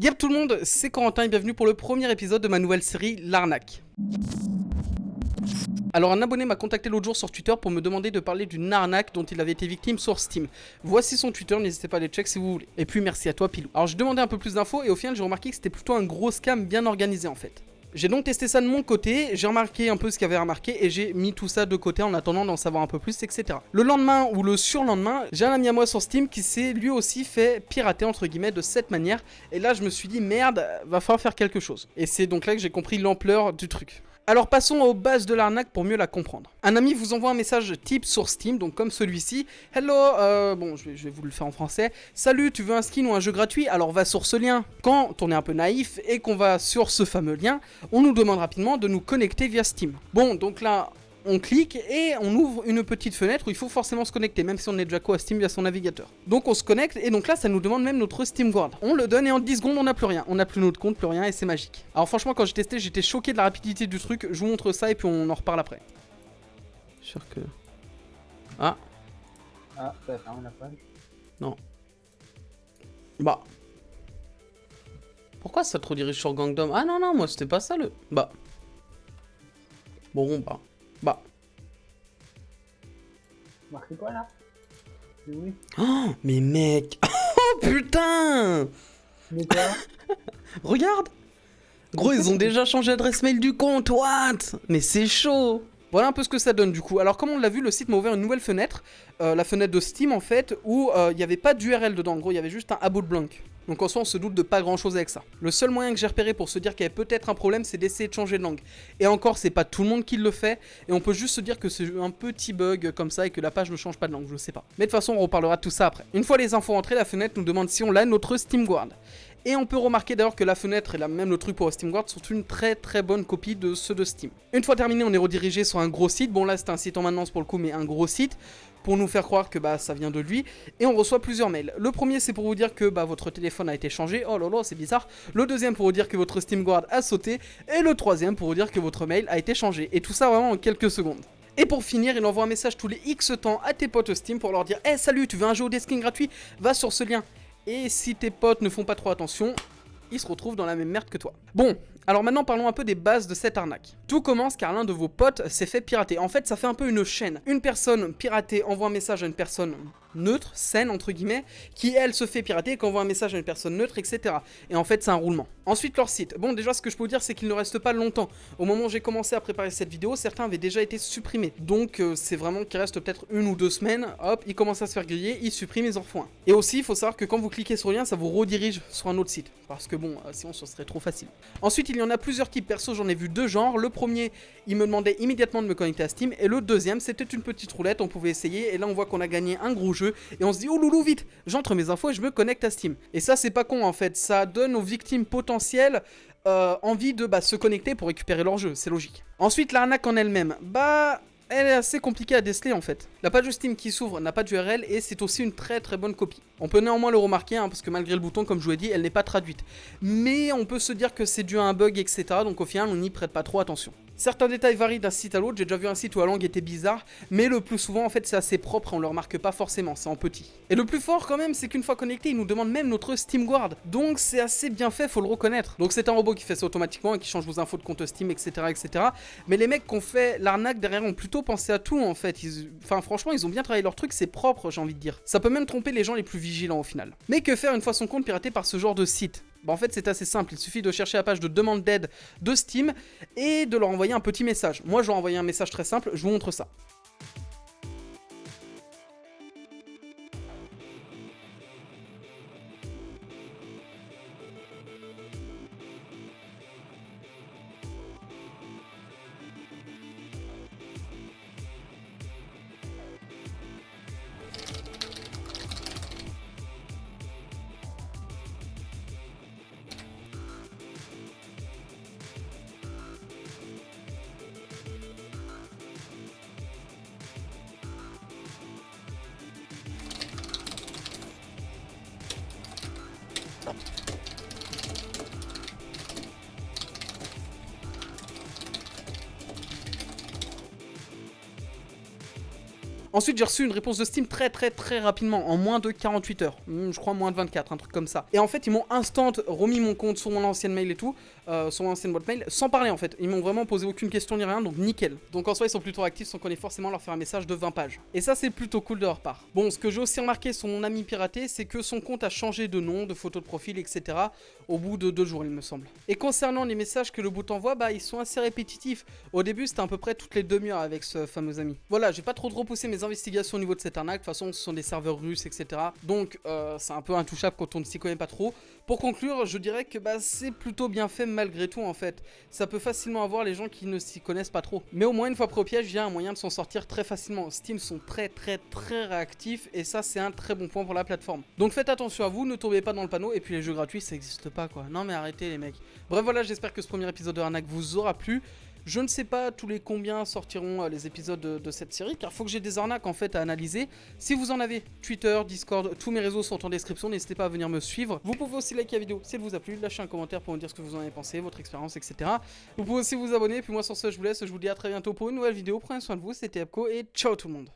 Yep tout le monde, c'est Corentin et bienvenue pour le premier épisode de ma nouvelle série, l'arnaque. Alors un abonné m'a contacté l'autre jour sur Twitter pour me demander de parler d'une arnaque dont il avait été victime sur Steam. Voici son Twitter, n'hésitez pas à les check si vous voulez. Et puis merci à toi Pilou. Alors j'ai demandé un peu plus d'infos et au final j'ai remarqué que c'était plutôt un gros scam bien organisé en fait. J'ai donc testé ça de mon côté, j'ai remarqué un peu ce qu'il y avait à remarquer et j'ai mis tout ça de côté en attendant d'en savoir un peu plus, etc. Le lendemain ou le surlendemain, j'ai un ami à moi sur Steam qui s'est lui aussi fait pirater entre guillemets de cette manière. Et là je me suis dit merde, va falloir faire quelque chose. Et c'est donc là que j'ai compris l'ampleur du truc. Alors passons aux bases de l'arnaque pour mieux la comprendre. Un ami vous envoie un message type sur Steam, donc comme celui-ci. Hello, bon je vais vous le faire en français. Salut, tu veux un skin ou un jeu gratuit? Alors va sur ce lien. Quand on est un peu naïf et qu'on va sur ce fameux lien, on nous demande rapidement de nous connecter via Steam. Bon, donc là, on clique et on ouvre une petite fenêtre où il faut forcément se connecter, même si on est déjà co à Steam via son navigateur. Donc on se connecte et donc là ça nous demande même notre Steam Guard. On le donne et en 10 secondes on n'a plus rien. On n'a plus notre compte, plus rien et c'est magique. Alors franchement quand j'ai testé j'étais choqué de la rapidité du truc. Je vous montre ça et puis on en reparle après. Sûr que... Ah. Ah, ça ferme la page. Non. Bah. Pourquoi ça te redirige sur Gangdom? Ah non non moi c'était pas ça le... Bah. Bon bah. Bah. Marqué quoi là? Oui. Oh mais mec. Oh putain. Mais quoi? Regarde. Gros, ils ont déjà changé l'adresse mail du compte, what? Mais c'est chaud. Voilà un peu ce que ça donne du coup. Alors comme on l'a vu, le site m'a ouvert une nouvelle fenêtre, la fenêtre de Steam en fait, où il n'y avait pas d'URL dedans, en gros il y avait juste un about blank. Donc en soi on se doute de pas grand chose avec ça. Le seul moyen que j'ai repéré pour se dire qu'il y avait peut-être un problème, c'est d'essayer de changer de langue. Et encore c'est pas tout le monde qui le fait, et on peut juste se dire que c'est un petit bug comme ça et que la page ne change pas de langue, je sais pas. Mais de toute façon on reparlera de tout ça après. Une fois les infos entrées, la fenêtre nous demande si on a notre Steam Guard. Et on peut remarquer d'ailleurs que la fenêtre et même le truc pour Steam Guard sont une très très bonne copie de ceux de Steam. Une fois terminé, on est redirigé sur un gros site. Bon là c'est un site en maintenance pour le coup, mais un gros site pour nous faire croire que ça vient de lui. Et on reçoit plusieurs mails. Le premier c'est pour vous dire que votre téléphone a été changé. Oh là là c'est bizarre. Le deuxième pour vous dire que votre Steam Guard a sauté. Et le troisième pour vous dire que votre mail a été changé. Et tout ça vraiment en quelques secondes. Et pour finir, il envoie un message tous les X temps à tes potes Steam pour leur dire hey, salut, tu veux un jeu ou des skins gratuits? Va sur ce lien. Et si tes potes ne font pas trop attention, ils se retrouvent dans la même merde que toi. Bon, alors maintenant parlons un peu des bases de cette arnaque. Tout commence car l'un de vos potes s'est fait pirater. En fait, ça fait un peu une chaîne. Une personne piratée envoie un message à une personne neutre, saine entre guillemets, qui elle se fait pirater et qui envoie un message à une personne neutre, etc. Et en fait, c'est un roulement. Ensuite, leur site. Bon, déjà, ce que je peux vous dire, c'est qu'il ne reste pas longtemps. Au moment où j'ai commencé à préparer cette vidéo, certains avaient déjà été supprimés. Donc, c'est vraiment qu'il reste peut-être 1 ou 2 semaines. Hop, ils commencent à se faire griller, ils suppriment, ils en refont un. Et aussi, il faut savoir que quand vous cliquez sur le lien, ça vous redirige sur un autre site. Parce que bon, sinon, ce serait trop facile. Ensuite, il y en a plusieurs types. Perso, j'en ai vu deux genres. Le premier, il me demandait immédiatement de me connecter à Steam. Et le deuxième, c'était une petite roulette. On pouvait essayer. Et là, on voit qu'on a gagné un gros jeu. Et on se dit, oh loulou, vite, j'entre mes infos et je me connecte à Steam. Et ça, c'est pas con en fait. Ça donne aux victimes potentielles envie de se connecter pour récupérer leur jeu. C'est logique. Ensuite, l'arnaque en elle-même. Elle est assez compliquée à déceler en fait. La page de Steam qui s'ouvre n'a pas d'URL et c'est aussi une très très bonne copie. On peut néanmoins le remarquer parce que malgré le bouton, comme je vous l'ai dit, elle n'est pas traduite. Mais on peut se dire que c'est dû à un bug, etc. Donc au final, on n'y prête pas trop attention. Certains détails varient d'un site à l'autre. J'ai déjà vu un site où la langue était bizarre, mais le plus souvent en fait c'est assez propre et on le remarque pas forcément, c'est en petit. Et le plus fort quand même, c'est qu'une fois connecté, il nous demande même notre Steam Guard. Donc c'est assez bien fait, faut le reconnaître. Donc c'est un robot qui fait ça automatiquement et qui change vos infos de compte Steam, etc., etc. Mais les mecs qui ont fait l'arnaque derrière ont plutôt pensé à tout en fait. Enfin franchement, ils ont bien travaillé leur truc, c'est propre, j'ai envie de dire. Ça peut même tromper les gens les plus vigilants au final. Mais que faire une fois son compte piraté par ce genre de site? En fait c'est assez simple, il suffit de chercher la page de demande d'aide de Steam et de leur envoyer un petit message. Moi je leur ai envoyé un message très simple, je vous montre ça. Ensuite, j'ai reçu une réponse de Steam très rapidement, en moins de 48 heures. Je crois moins de 24, un truc comme ça. Et en fait, ils m'ont instant remis mon compte sur mon ancienne mail et tout, sur mon ancienne boîte mail, sans parler en fait. Ils m'ont vraiment posé aucune question ni rien, donc nickel. Donc en soi, ils sont plutôt réactifs sans qu'on ait forcément leur faire un message de 20 pages. Et ça, c'est plutôt cool de leur part. Bon, ce que j'ai aussi remarqué sur mon ami piraté, c'est que son compte a changé de nom, de photo de profil, etc. au bout de 2 jours, il me semble. Et concernant les messages que le bot envoie, bah ils sont assez répétitifs. Au début, c'était à peu près toutes les demi-heures avec ce fameux ami. Voilà, j'ai pas trop poussé mes investigations au niveau de cette arnaque. De toute façon, ce sont des serveurs russes, etc. Donc, c'est un peu intouchable quand on ne s'y connaît pas trop. Pour conclure, je dirais que bah, c'est plutôt bien fait malgré tout en fait. Ça peut facilement avoir les gens qui ne s'y connaissent pas trop. Mais au moins, une fois pris au piège, il y a un moyen de s'en sortir très facilement. Steam sont très réactifs et ça, c'est un très bon point pour la plateforme. Donc faites attention à vous, ne tombez pas dans le panneau. Et puis les jeux gratuits, ça n'existe pas quoi. Non mais arrêtez les mecs. Bref voilà, j'espère que ce premier épisode de arnaque vous aura plu. Je ne sais pas tous les combien sortiront les épisodes de cette série, car il faut que j'ai des arnaques en fait à analyser. Si vous en avez, Twitter, Discord, tous mes réseaux sont en description, n'hésitez pas à venir me suivre. Vous pouvez aussi liker la vidéo si elle vous a plu, lâcher un commentaire pour me dire ce que vous en avez pensé, votre expérience, etc. Vous pouvez aussi vous abonner, puis moi sur ce je vous laisse, je vous dis à très bientôt pour une nouvelle vidéo, prenez soin de vous, c'était Epco et ciao tout le monde.